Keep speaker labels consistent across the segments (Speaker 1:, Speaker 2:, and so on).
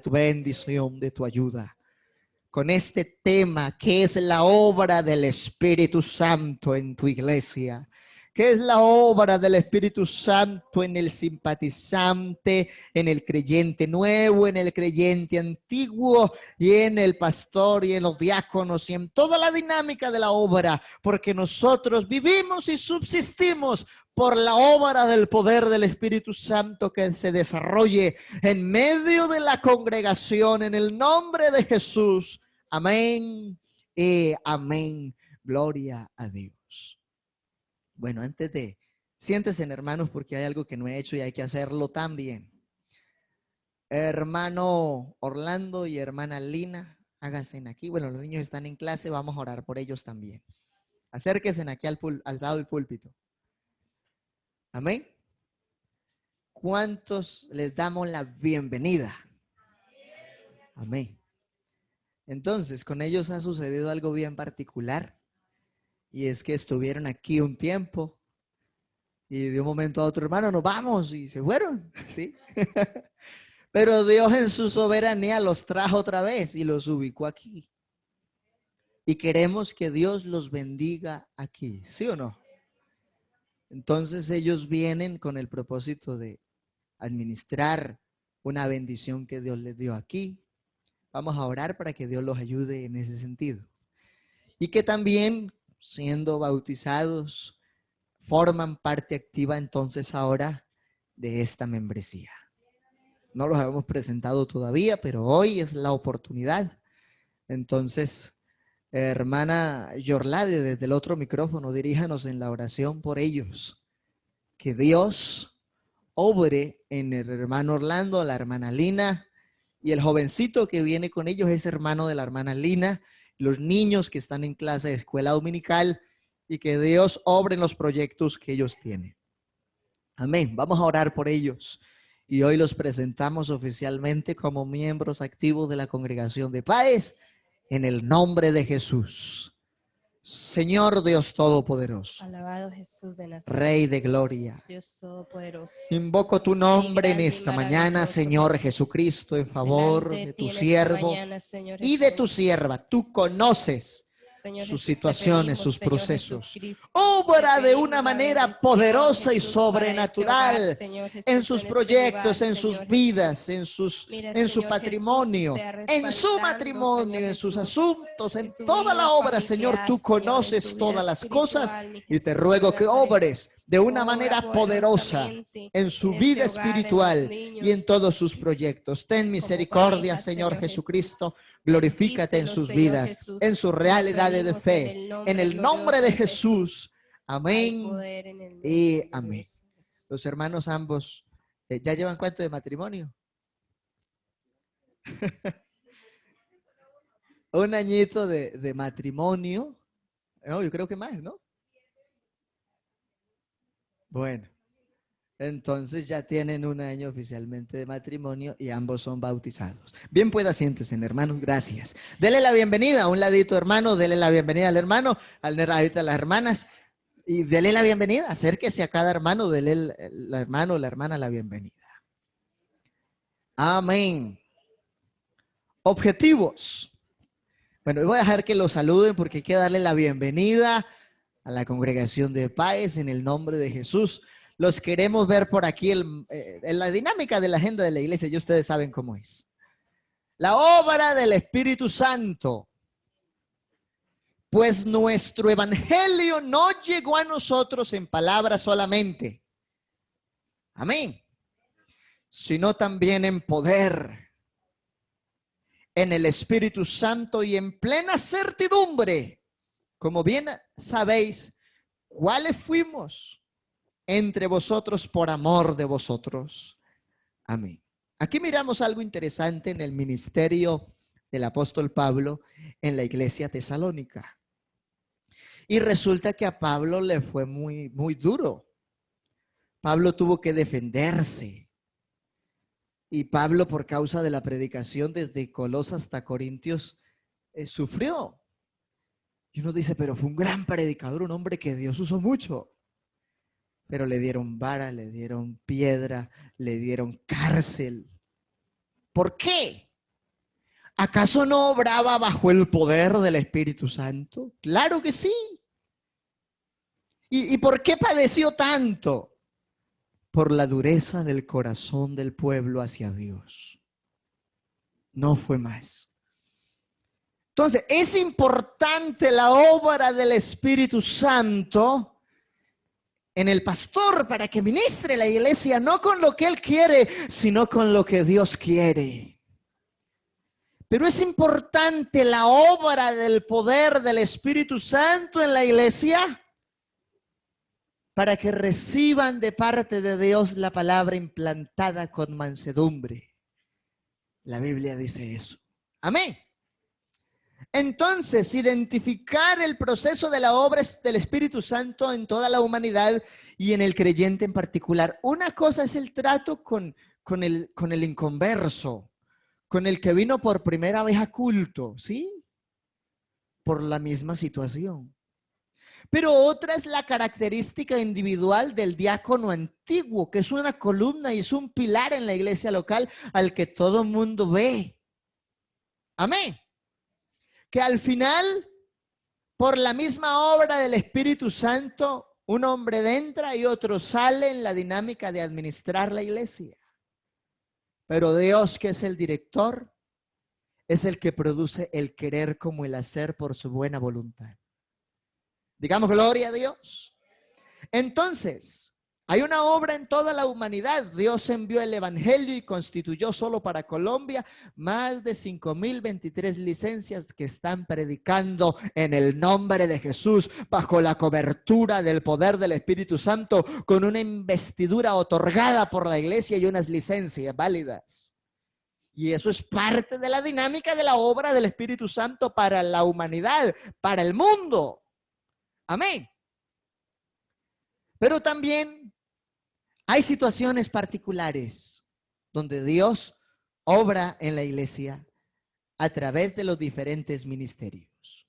Speaker 1: tu bendición, de tu ayuda. Con este tema, que es la obra del Espíritu Santo en tu iglesia. ¿Qué es la obra del Espíritu Santo en el simpatizante, en el creyente nuevo, en el creyente antiguo y en el pastor y en los diáconos y en toda la dinámica de la obra? Porque nosotros vivimos y subsistimos por la obra del poder del Espíritu Santo que se desarrolle en medio de la congregación en el nombre de Jesús. Amén y amén. Gloria a Dios. Bueno, siéntense, hermanos, porque hay algo que no he hecho y hay que hacerlo también. Hermano Orlando y hermana Lina, háganse aquí. Bueno, los niños están en clase, vamos a orar por ellos también. Acérquense aquí al lado del púlpito. Amén. ¿Cuántos les damos la bienvenida? Amén. Entonces, con ellos ha sucedido algo bien particular. Y es que estuvieron aquí un tiempo. Y de un momento a otro, hermano, nos vamos, y se fueron, ¿sí? Pero Dios en su soberanía los trajo otra vez y los ubicó aquí. Y queremos que Dios los bendiga aquí, ¿sí o no? Entonces ellos vienen con el propósito de administrar una bendición que Dios les dio aquí. Vamos a orar para que Dios los ayude en ese sentido. Y que también, siendo bautizados, forman parte activa entonces ahora de esta membresía. No los habíamos presentado todavía, pero hoy es la oportunidad. Entonces, hermana Yorlade, desde el otro micrófono, diríjanos en la oración por ellos. Que Dios obre en el hermano Orlando, la hermana Lina, y el jovencito que viene con ellos es hermano de la hermana Lina, los niños que están en clase de escuela dominical, y que Dios obre en los proyectos que ellos tienen. Amén. Vamos a orar por ellos. Y hoy los presentamos oficialmente como miembros activos de la Congregación de Paz en el nombre de Jesús. Señor Dios Todopoderoso,
Speaker 2: alabado Jesús de Nazaret,
Speaker 1: Rey de Gloria,
Speaker 2: Dios Todopoderoso,
Speaker 1: invoco tu nombre en esta mañana, Señor Jesucristo, en favor de tu siervo y de tu sierva. Tú conoces sus situaciones, sus procesos. Obra de una manera poderosa y sobrenatural en sus proyectos, en sus vidas, en su patrimonio, en su matrimonio, en sus asuntos, en toda la obra. Señor, tú conoces todas las cosas y te ruego que obres de una manera poderosa en su vida espiritual y en todos sus proyectos. Ten misericordia, Señor Jesucristo. Glorifícate en sus vidas, en sus realidades de fe. En el nombre de Jesús. Amén y amén. Los hermanos ambos, ¿ya llevan cuánto de matrimonio? Un añito de matrimonio. No, yo creo que más, ¿no? Bueno, entonces ya tienen un año oficialmente de matrimonio y ambos son bautizados. Bien, pues siéntense, hermanos, gracias. Dele la bienvenida a un ladito, hermano, dele la bienvenida al hermano, al ladito a las hermanas y dele la bienvenida, acérquese a cada hermano, dele el hermano o la hermana la bienvenida. Amén. Objetivos. Bueno, voy a dejar que los saluden porque hay que darle la bienvenida a la congregación de Paz en el nombre de Jesús. Los queremos ver por aquí en la dinámica de la agenda de la iglesia. Ya ustedes saben cómo es. La obra del Espíritu Santo. Pues nuestro evangelio no llegó a nosotros en palabras solamente. Amén. Sino también en poder, en el Espíritu Santo y en plena certidumbre. Como bien sabéis, ¿cuáles fuimos entre vosotros por amor de vosotros? Amén. Aquí miramos algo interesante en el ministerio del apóstol Pablo en la iglesia tesalónica. Y resulta que a Pablo le fue muy duro. Pablo tuvo que defenderse. Y Pablo, por causa de la predicación desde Colosas hasta Corintios, sufrió. Y uno dice, pero fue un gran predicador, un hombre que Dios usó mucho. Pero le dieron vara, le dieron piedra, le dieron cárcel. ¿Por qué? ¿Acaso no obraba bajo el poder del Espíritu Santo? Claro que sí. ¿Y por qué padeció tanto? Por la dureza del corazón del pueblo hacia Dios. No fue más. Entonces, es importante la obra del Espíritu Santo en el pastor para que ministre la iglesia, no con lo que él quiere, sino con lo que Dios quiere. Pero es importante la obra del poder del Espíritu Santo en la iglesia para que reciban de parte de Dios la palabra implantada con mansedumbre. La Biblia dice eso. Amén. Entonces, identificar el proceso de la obra del Espíritu Santo en toda la humanidad y en el creyente en particular. Una cosa es el trato con el inconverso, con el que vino por primera vez a culto, ¿sí? Por la misma situación. Pero otra es la característica individual del diácono antiguo, que es una columna y es un pilar en la iglesia local al que todo el mundo ve. Amén. Que al final, por la misma obra del Espíritu Santo, un hombre entra y otro sale en la dinámica de administrar la iglesia. Pero Dios, que es el director, es el que produce el querer como el hacer por su buena voluntad. Digamos gloria a Dios. Entonces, hay una obra en toda la humanidad. Dios envió el evangelio y constituyó solo para Colombia más de 5,023 licencias que están predicando en el nombre de Jesús bajo la cobertura del poder del Espíritu Santo con una investidura otorgada por la iglesia y unas licencias válidas. Y eso es parte de la dinámica de la obra del Espíritu Santo para la humanidad, para el mundo. Amén. Pero también hay situaciones particulares donde Dios obra en la iglesia a través de los diferentes ministerios.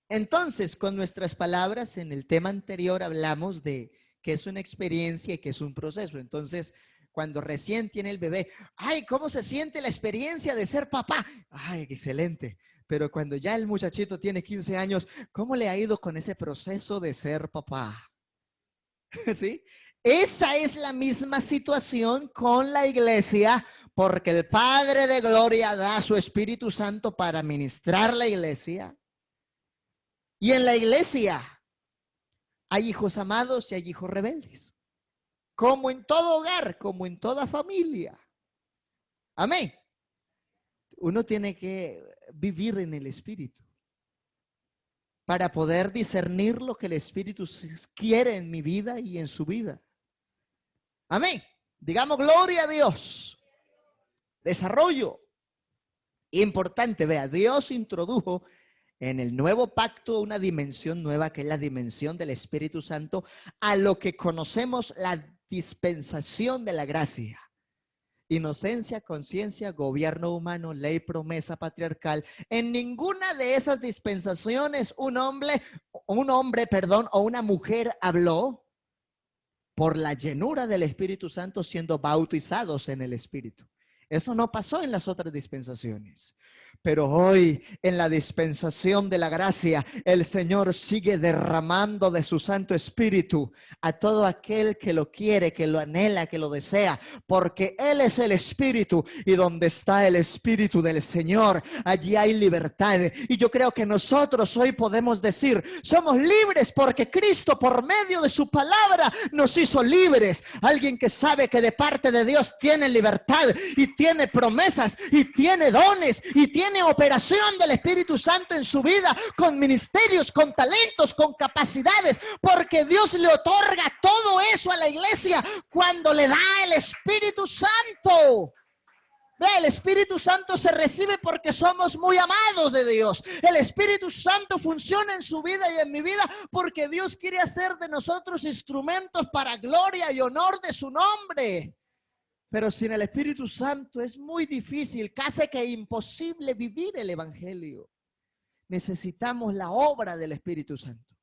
Speaker 1: Entonces, con nuestras palabras, en el tema anterior hablamos de que es una experiencia y que es un proceso. Entonces, cuando recién tiene el bebé, ay, ¿cómo se siente la experiencia de ser papá? Ay, excelente. Pero cuando ya el muchachito tiene 15 años, ¿cómo le ha ido con ese proceso de ser papá? ¿Sí? Esa es la misma situación con la iglesia, porque el Padre de Gloria da su Espíritu Santo para ministrar la iglesia. Y en la iglesia hay hijos amados y hay hijos rebeldes. Como en todo hogar, como en toda familia. Amén. Uno tiene que vivir en el Espíritu para poder discernir lo que el Espíritu quiere en mi vida y en su vida. Amén. Digamos gloria a Dios. Desarrollo. Importante, vea, Dios introdujo en el nuevo pacto una dimensión nueva que es la dimensión del Espíritu Santo a lo que conocemos la dispensación de la gracia. Inocencia, conciencia, gobierno humano, ley, promesa patriarcal. En ninguna de esas dispensaciones un hombre, o una mujer habló por la llenura del Espíritu Santo siendo bautizados en el Espíritu. Eso no pasó en las otras dispensaciones. Pero hoy, en la dispensación de la gracia, el Señor sigue derramando de su Santo Espíritu a todo aquel que lo quiere, que lo anhela, que lo desea, porque Él es el Espíritu, y donde está el Espíritu del Señor, allí hay libertad. Y yo creo que nosotros hoy podemos decir, somos libres porque Cristo, por medio de su palabra, nos hizo libres. Alguien que sabe que de parte de Dios tiene libertad y tiene promesas y tiene dones y tiene operación del Espíritu Santo en su vida, con ministerios, con talentos, con capacidades, porque Dios le otorga todo eso a la iglesia cuando le da el Espíritu Santo. Vea, el Espíritu Santo se recibe porque somos muy amados de Dios. El Espíritu Santo funciona en su vida y en mi vida porque Dios quiere hacer de nosotros instrumentos para gloria y honor de su nombre. Pero sin el Espíritu Santo es muy difícil, casi que imposible vivir el Evangelio. Necesitamos la obra del Espíritu Santo.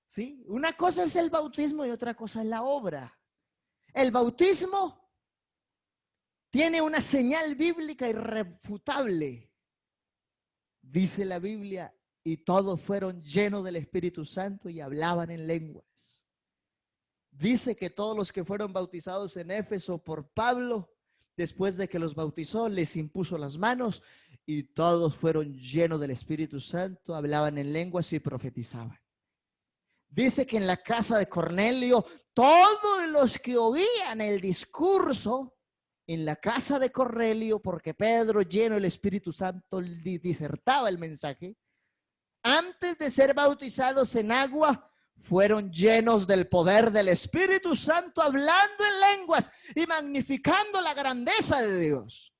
Speaker 1: ¿Sí? Una cosa es el bautismo y otra cosa es la obra. El bautismo tiene una señal bíblica irrefutable. Dice la Biblia, y todos fueron llenos del Espíritu Santo y hablaban en lenguas. Dice que todos los que fueron bautizados en Éfeso por Pablo, después de que los bautizó, les impuso las manos y todos fueron llenos del Espíritu Santo, hablaban en lenguas y profetizaban. Dice que en la casa de Cornelio, todos los que oían el discurso en la casa de Cornelio, porque Pedro, lleno del Espíritu Santo, disertaba el mensaje, antes de ser bautizados en agua, fueron llenos del poder del Espíritu Santo, hablando en lenguas y magnificando la grandeza de Dios.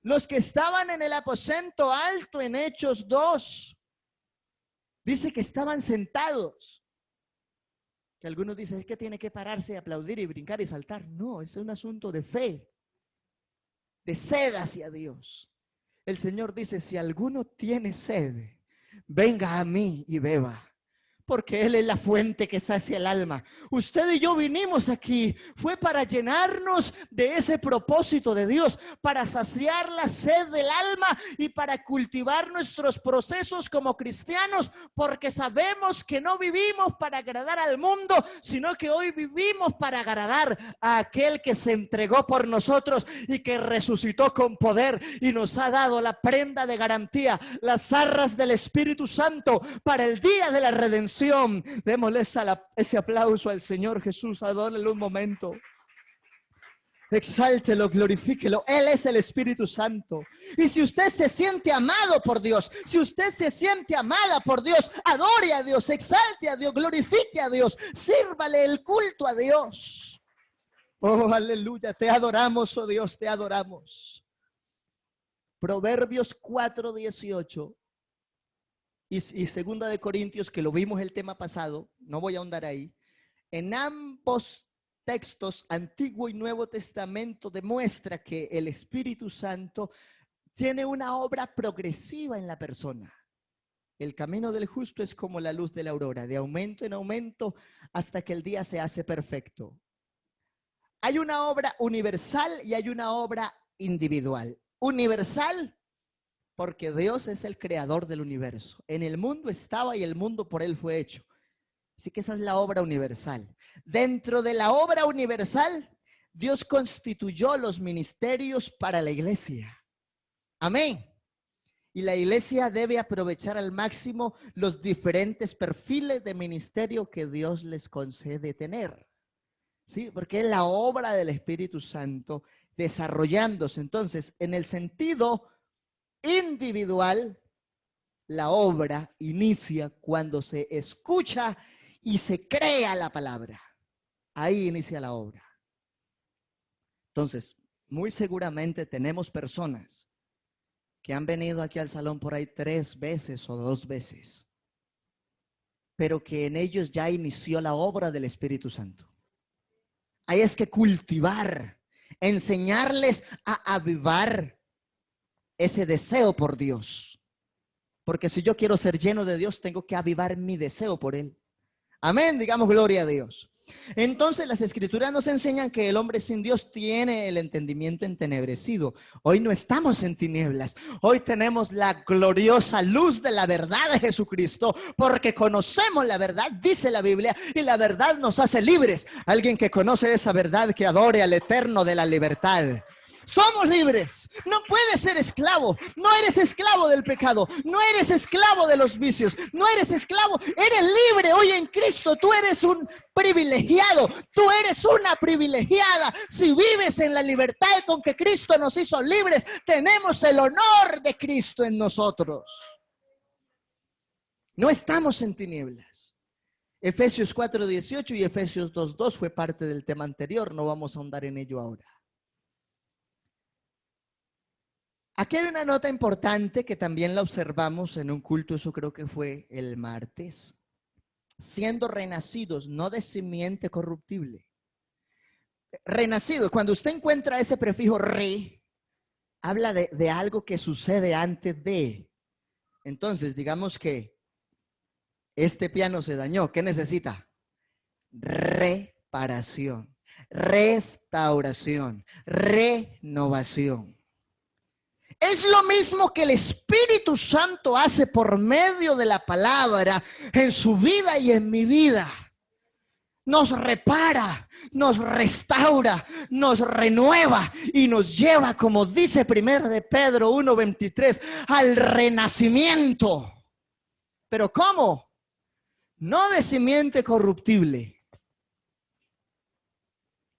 Speaker 1: Los que estaban en el aposento alto en Hechos 2, dice que estaban sentados. Que algunos dicen, es que tiene que pararse y aplaudir y brincar y saltar. No, es un asunto de fe, de sed hacia Dios. El Señor dice, si alguno tiene sed, venga a mí y beba, porque Él es la fuente que sacia el alma. Usted y yo vinimos aquí, fue para llenarnos de ese propósito de Dios, para saciar la sed del alma y para cultivar nuestros procesos como cristianos, porque sabemos que no vivimos para agradar al mundo, sino que hoy vivimos para agradar a aquel que se entregó por nosotros y que resucitó con poder y nos ha dado la prenda de garantía, las arras del Espíritu Santo para el día de la redención. Démosle ese aplauso al Señor Jesús, adórele un momento. Exáltelo, glorifíquelo. Él es el Espíritu Santo. Y si usted se siente amado por Dios, si usted se siente amada por Dios, adore a Dios, exalte a Dios, glorifique a Dios, sírvale el culto a Dios. Oh, aleluya, te adoramos, oh Dios, te adoramos. Proverbios 4:18 y segunda de Corintios, que lo vimos el tema pasado, no voy a ahondar ahí. En ambos textos, Antiguo y Nuevo Testamento, demuestra que el Espíritu Santo tiene una obra progresiva en la persona. El camino del justo es como la luz de la aurora, de aumento en aumento hasta que el día se hace perfecto. Hay una obra universal y hay una obra individual. Universal, porque Dios es el creador del universo. En el mundo estaba y el mundo por Él fue hecho. Así que esa es la obra universal. Dentro de la obra universal, Dios constituyó los ministerios para la iglesia. Amén. Y la iglesia debe aprovechar al máximo los diferentes perfiles de ministerio que Dios les concede tener. Sí, porque es la obra del Espíritu Santo desarrollándose. Entonces, en el sentido individual, la obra inicia cuando se escucha y se crea la palabra. Ahí inicia la obra. Entonces, muy seguramente tenemos personas que han venido aquí al salón por ahí 3 veces o 2 veces, pero que en ellos ya inició la obra del Espíritu Santo. Ahí es que cultivar, enseñarles a avivar ese deseo por Dios. Porque si yo quiero ser lleno de Dios, tengo que avivar mi deseo por Él. Amén, digamos gloria a Dios. Entonces las Escrituras nos enseñan que el hombre sin Dios tiene el entendimiento entenebrecido. Hoy no estamos en tinieblas. Hoy tenemos la gloriosa luz de la verdad de Jesucristo, porque conocemos la verdad, dice la Biblia, y la verdad nos hace libres. Alguien que conoce esa verdad, que adore al Eterno de la libertad. Somos libres. No puedes ser esclavo. No eres esclavo del pecado. No eres esclavo de los vicios. No eres esclavo. Eres libre hoy en Cristo. Tú eres un privilegiado. Tú eres una privilegiada. Si vives en la libertad con que Cristo nos hizo libres, tenemos el honor de Cristo en nosotros. No estamos en tinieblas. Efesios 4:18 y Efesios 2:2 fue parte del tema anterior. No vamos a ahondar en ello ahora. Aquí hay una nota importante que también la observamos en un culto, eso creo que fue el martes. Siendo renacidos, no de simiente corruptible. Renacidos, cuando usted encuentra ese prefijo re, habla de algo que sucede antes de. Entonces, digamos que este piano se dañó. ¿Qué necesita? Reparación. restauración, renovación. Es lo mismo que el Espíritu Santo hace por medio de la palabra en su vida y en mi vida. Nos repara, nos restaura, nos renueva y nos lleva, como dice 1 de Pedro 1:23, al renacimiento. ¿Pero cómo? No de simiente corruptible.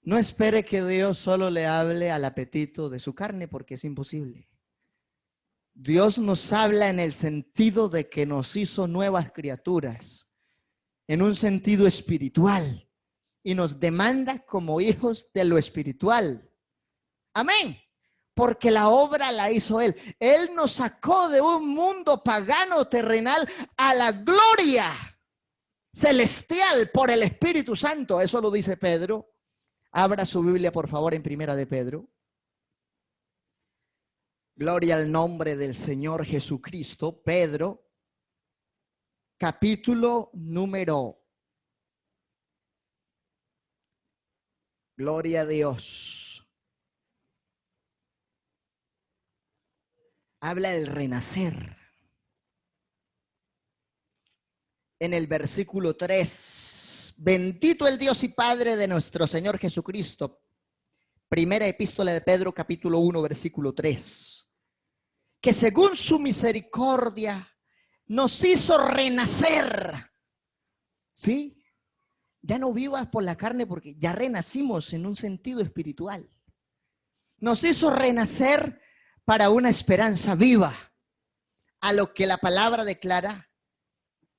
Speaker 1: No espere que Dios solo le hable al apetito de su carne, porque es imposible. Dios nos habla en el sentido de que nos hizo nuevas criaturas, en un sentido espiritual, y nos demanda como hijos de lo espiritual. Amén. Porque la obra la hizo Él. Él nos sacó de un mundo pagano terrenal a la gloria celestial por el Espíritu Santo. Eso lo dice Pedro. Abra su Biblia, por favor, en 1 de Pedro. Gloria al nombre del Señor Jesucristo. Pedro, capítulo número. Gloria a Dios. Habla del renacer. En el versículo 3. Bendito el Dios y Padre de nuestro Señor Jesucristo. Primera epístola de Pedro, capítulo 1, versículo 3. Que según su misericordia nos hizo renacer. ¿Sí? Ya no vivas por la carne, porque ya renacimos en un sentido espiritual. Nos hizo renacer para una esperanza viva, a lo que la palabra declara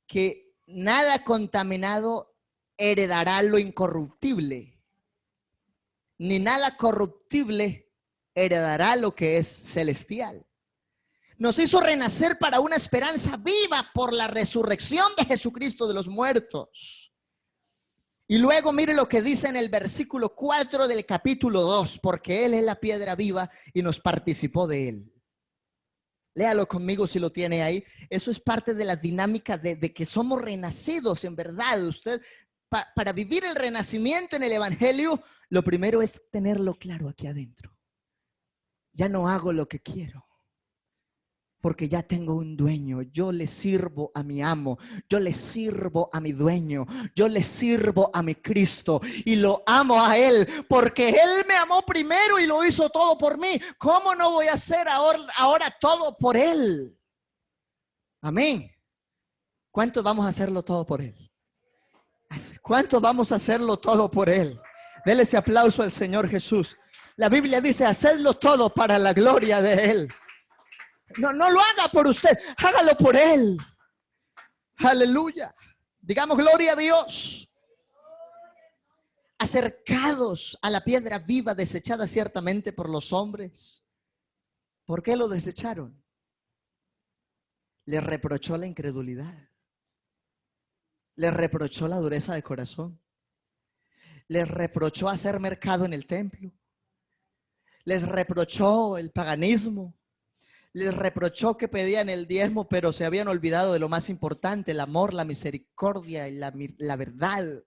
Speaker 1: que nada contaminado heredará lo incorruptible, ni nada corruptible heredará lo que es celestial. Nos hizo renacer para una esperanza viva por la resurrección de Jesucristo de los muertos. Y luego mire lo que dice en el versículo 4 del capítulo 2, porque Él es la piedra viva y nos participó de Él. Léalo conmigo si lo tiene ahí. Eso es parte de la dinámica de que somos renacidos en verdad. Usted, para vivir el renacimiento en el Evangelio, lo primero es tenerlo claro aquí adentro. Ya no hago lo que quiero, porque ya tengo un dueño. Yo le sirvo a mi amo, yo le sirvo a mi dueño, yo le sirvo a mi Cristo y lo amo a Él, porque Él me amó primero y lo hizo todo por mí. ¿Cómo no voy a hacer ahora todo por Él? Amén. ¿Cuántos vamos a hacerlo todo por Él? ¿Cuántos vamos a hacerlo todo por Él? Dele ese aplauso al Señor Jesús. La Biblia dice, hacedlo todo para la gloria de Él. No lo haga por usted, hágalo por Él. Aleluya. Digamos gloria a Dios. Acercados a la piedra viva desechada ciertamente por los hombres. ¿Por qué lo desecharon? Les reprochó la incredulidad. Les reprochó la dureza de corazón. Les reprochó hacer mercado en el templo. Les reprochó el paganismo. Les reprochó que pedían el diezmo, pero se habían olvidado de lo más importante, el amor, la misericordia y la verdad.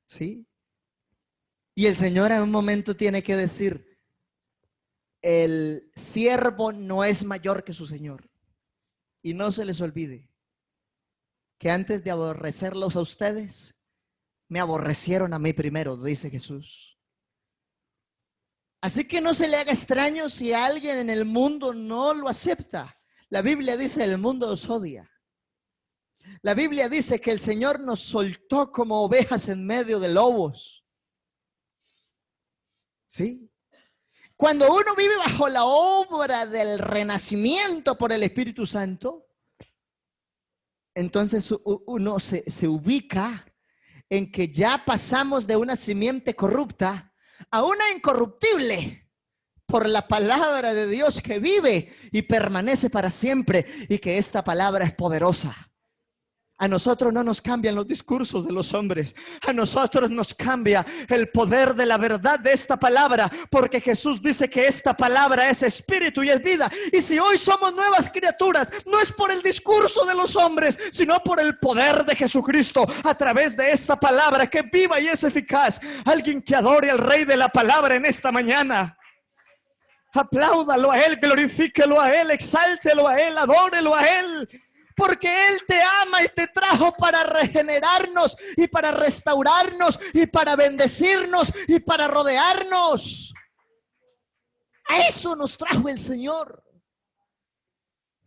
Speaker 1: ¿Sí? Y el Señor en un momento tiene que decir, el siervo no es mayor que su Señor. Y no se les olvide que antes de aborrecerlos a ustedes, me aborrecieron a mí primero, dice Jesús. Así que no se le haga extraño si alguien en el mundo no lo acepta. La Biblia dice, el mundo os odia. La Biblia dice que el Señor nos soltó como ovejas en medio de lobos. ¿Sí? Cuando uno vive bajo la obra del renacimiento por el Espíritu Santo, entonces uno se ubica en que ya pasamos de una simiente corrupta a una incorruptible por la palabra de Dios que vive y permanece para siempre, y que esta palabra es poderosa. A nosotros no nos cambian los discursos de los hombres. A nosotros nos cambia el poder de la verdad de esta palabra. Porque Jesús dice que esta palabra es espíritu y es vida. Y si hoy somos nuevas criaturas, no es por el discurso de los hombres, sino por el poder de Jesucristo a través de esta palabra que es viva y es eficaz. Alguien que adore al Rey de la palabra en esta mañana. Apláudalo a Él, glorifíquelo a Él, exáltelo a Él, adórelo a Él. Porque Él te ama y te trajo para regenerarnos y para restaurarnos y para bendecirnos y para rodearnos. A eso nos trajo el Señor.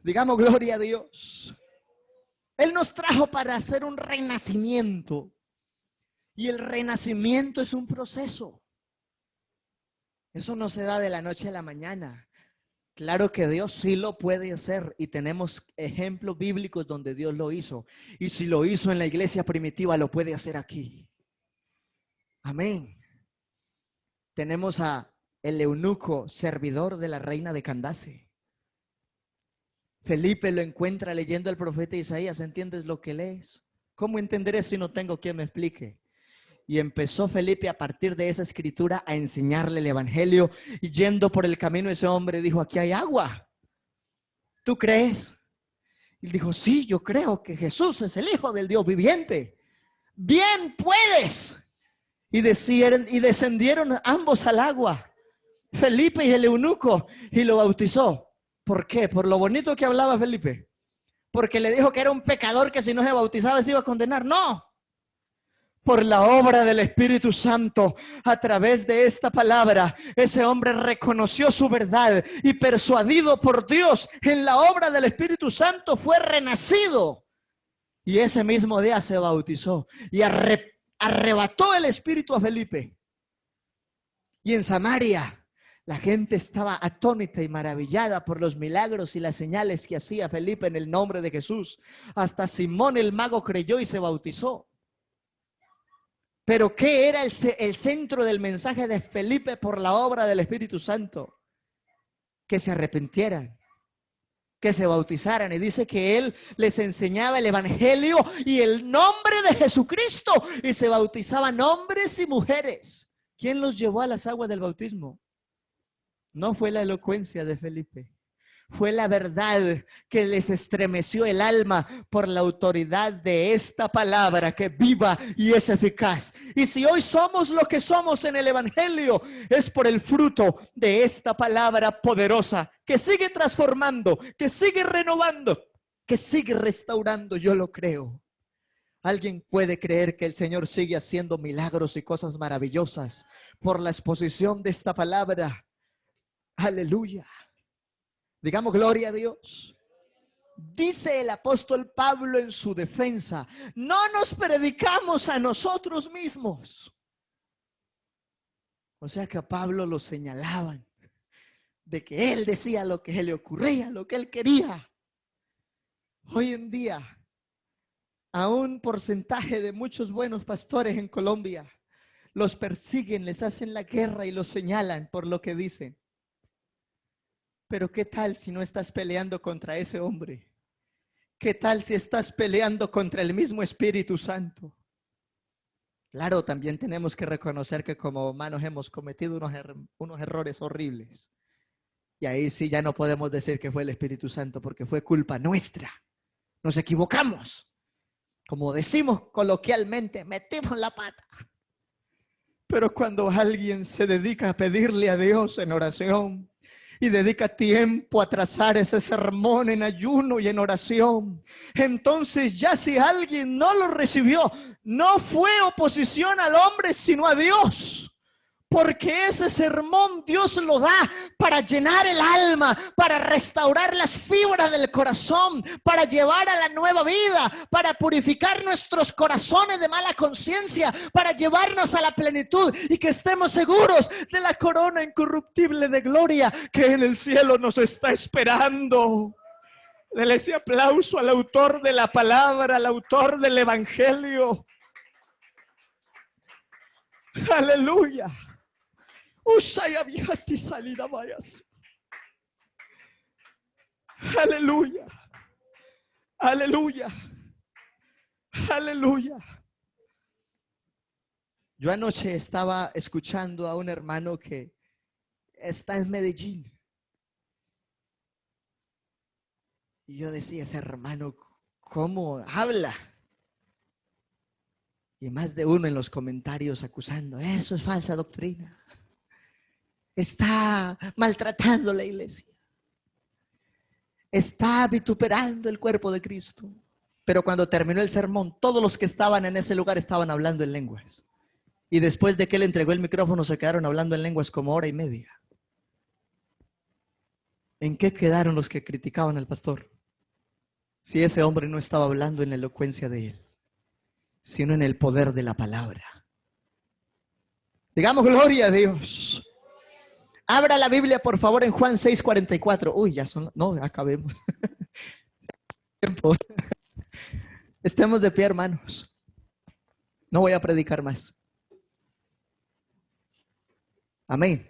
Speaker 1: Digamos gloria a Dios. Él nos trajo para hacer un renacimiento. Y el renacimiento es un proceso. Eso no se da de la noche a la mañana. Claro que Dios sí lo puede hacer y tenemos ejemplos bíblicos donde Dios lo hizo. Y si lo hizo en la iglesia primitiva, lo puede hacer aquí. Amén. Tenemos a el eunuco servidor de la reina de Candace. Felipe lo encuentra leyendo el profeta Isaías. ¿Entiendes lo que lees? ¿Cómo entenderé si no tengo quien me explique? Y empezó Felipe a partir de esa escritura a enseñarle el evangelio. Y yendo por el camino, ese hombre dijo: aquí hay agua. ¿Tú crees? Y dijo: sí, yo creo que Jesús es el Hijo del Dios viviente. Bien puedes. Y descendieron ambos al agua, Felipe y el eunuco, y lo bautizó. ¿Por qué? Por lo bonito que hablaba Felipe. Porque le dijo que era un pecador que si no se bautizaba se iba a condenar. No. Por la obra del Espíritu Santo, a través de esta palabra, ese hombre reconoció su verdad y persuadido por Dios en la obra del Espíritu Santo fue renacido. Y ese mismo día se bautizó y arrebató el Espíritu a Felipe. Y en Samaria la gente estaba atónita y maravillada por los milagros y las señales que hacía Felipe en el nombre de Jesús. Hasta Simón el mago creyó y se bautizó. Pero ¿qué era el centro del mensaje de Felipe por la obra del Espíritu Santo? Que se arrepintieran, que se bautizaran. Y dice que él les enseñaba el evangelio y el nombre de Jesucristo. Y se bautizaban hombres y mujeres. ¿Quién los llevó a las aguas del bautismo? No fue la elocuencia de Felipe. Fue la verdad que les estremeció el alma por la autoridad de esta palabra que es viva y es eficaz. Y si hoy somos lo que somos en el evangelio, es por el fruto de esta palabra poderosa que sigue transformando, que sigue renovando, que sigue restaurando. Yo lo creo. ¿Alguien puede creer que el Señor sigue haciendo milagros y cosas maravillosas por la exposición de esta palabra? Aleluya. Digamos gloria a Dios. Dice el apóstol Pablo en su defensa: no nos predicamos a nosotros mismos. O sea que a Pablo lo señalaban de que él decía lo que le ocurría, lo que él quería. Hoy en día, a un porcentaje de muchos buenos pastores en Colombia los persiguen, les hacen la guerra y los señalan por lo que dicen. Pero ¿qué tal si no estás peleando contra ese hombre? ¿Qué tal si estás peleando contra el mismo Espíritu Santo? Claro, también tenemos que reconocer que como humanos hemos cometido unos errores horribles. Y ahí sí ya no podemos decir que fue el Espíritu Santo porque fue culpa nuestra. Nos equivocamos. Como decimos coloquialmente, metimos la pata. Pero cuando alguien se dedica a pedirle a Dios en oración y dedica tiempo a trazar ese sermón en ayuno y en oración, entonces ya si alguien no lo recibió, no fue oposición al hombre, sino a Dios. Porque ese sermón Dios lo da para llenar el alma, para restaurar las fibras del corazón, para llevar a la nueva vida, para purificar nuestros corazones de mala conciencia, para llevarnos a la plenitud y que estemos seguros de la corona incorruptible de gloria que en el cielo nos está esperando. Dele ese aplauso al autor de la palabra, al autor del evangelio. Aleluya. Aleluya. Aleluya. Aleluya. Yo anoche estaba escuchando a un hermano que está en Medellín. Y yo decía, ese hermano, ¿cómo habla? Y más de uno en los comentarios acusando, eso es falsa doctrina. Está maltratando la iglesia. Está vituperando el cuerpo de Cristo. Pero cuando terminó el sermón, todos los que estaban en ese lugar estaban hablando en lenguas. Y después de que él entregó el micrófono, se quedaron hablando en lenguas como hora y media. ¿En qué quedaron los que criticaban al pastor? Si ese hombre no estaba hablando en la elocuencia de él, sino en el poder de la palabra. Digamos gloria a Dios. Abra la Biblia, por favor, en Juan 6:44. Uy, ya son, no, acabemos. Tiempo. Estemos de pie, hermanos. No voy a predicar más. Amén.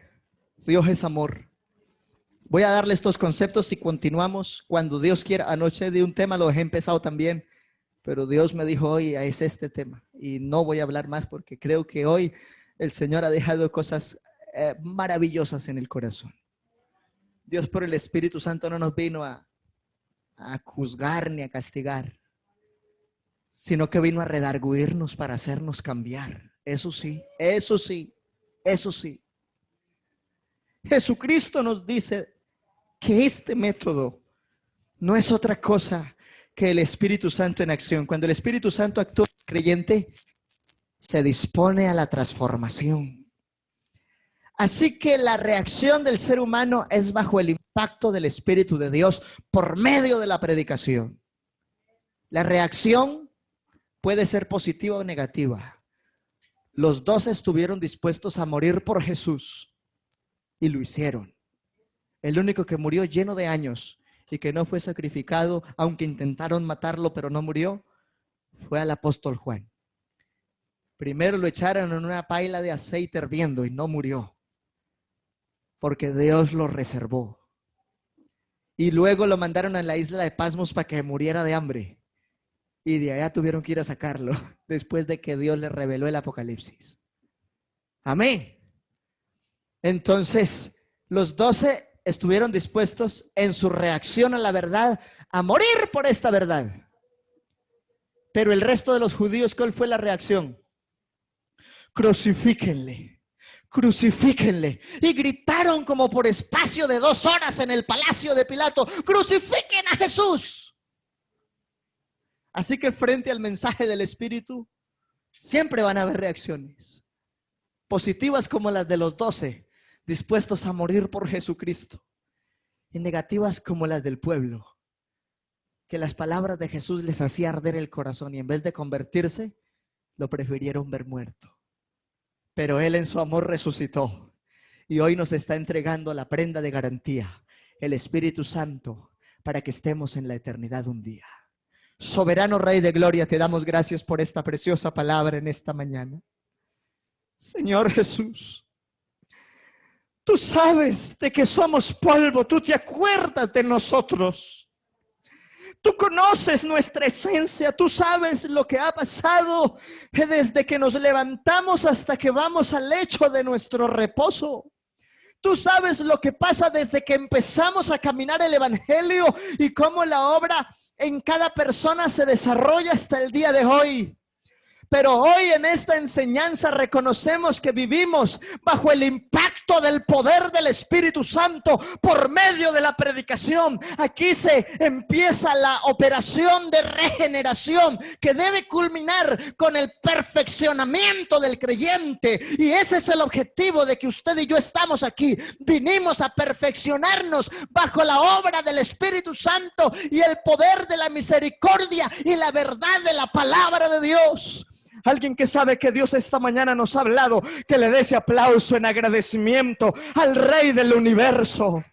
Speaker 1: Dios es amor. Voy a darle estos conceptos y continuamos cuando Dios quiera. Anoche di un tema, lo dejé empezado también, pero Dios me dijo hoy es este tema y no voy a hablar más porque creo que hoy el Señor ha dejado cosas maravillosas en el corazón. Dios por el Espíritu Santo no nos vino a juzgar ni a castigar, sino que vino a redarguirnos para hacernos cambiar. Eso sí, eso sí, eso sí. Jesucristo nos dice que este método no es otra cosa que el Espíritu Santo en acción. Cuando el Espíritu Santo actúa en el creyente, se dispone a la transformación. Así que la reacción del ser humano es bajo el impacto del Espíritu de Dios por medio de la predicación. La reacción puede ser positiva o negativa. Los 12 estuvieron dispuestos a morir por Jesús y lo hicieron. El único que murió lleno de años y que no fue sacrificado, aunque intentaron matarlo pero no murió, fue al apóstol Juan. Primero lo echaron en una paila de aceite hirviendo y no murió, porque Dios lo reservó. Y luego lo mandaron a la isla de Pasmos para que muriera de hambre. Y de allá tuvieron que ir a sacarlo después de que Dios le reveló el Apocalipsis. Amén. Entonces, los 12 estuvieron dispuestos en su reacción a la verdad a morir por esta verdad. Pero el resto de los judíos, ¿cuál fue la reacción? Crucifíquenle, crucifíquenle. Y gritaron como por espacio de 2 horas en el palacio de Pilato: crucifiquen a Jesús. Así que frente al mensaje del Espíritu siempre van a haber reacciones positivas como las de los 12 dispuestos a morir por Jesucristo, y negativas como las del pueblo, que las palabras de Jesús les hacía arder el corazón y en vez de convertirse lo prefirieron ver muerto. Pero Él en su amor resucitó y hoy nos está entregando la prenda de garantía, el Espíritu Santo, para que estemos en la eternidad un día. Soberano Rey de Gloria, te damos gracias por esta preciosa palabra en esta mañana. Señor Jesús, tú sabes de que somos polvo, tú te acuerdas de nosotros. Tú conoces nuestra esencia, tú sabes lo que ha pasado desde que nos levantamos hasta que vamos al lecho de nuestro reposo. Tú sabes lo que pasa desde que empezamos a caminar el evangelio y cómo la obra en cada persona se desarrolla hasta el día de hoy. Pero hoy en esta enseñanza reconocemos que vivimos bajo el impacto del poder del Espíritu Santo por medio de la predicación. Aquí se empieza la operación de regeneración que debe culminar con el perfeccionamiento del creyente. Y ese es el objetivo de que usted y yo estamos aquí. Vinimos a perfeccionarnos bajo la obra del Espíritu Santo y el poder de la misericordia y la verdad de la palabra de Dios. Alguien que sabe que Dios esta mañana nos ha hablado, que le dé ese aplauso en agradecimiento al Rey del universo.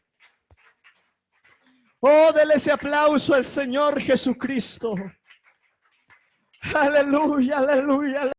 Speaker 1: Oh, dele ese aplauso al Señor Jesucristo. Aleluya, aleluya.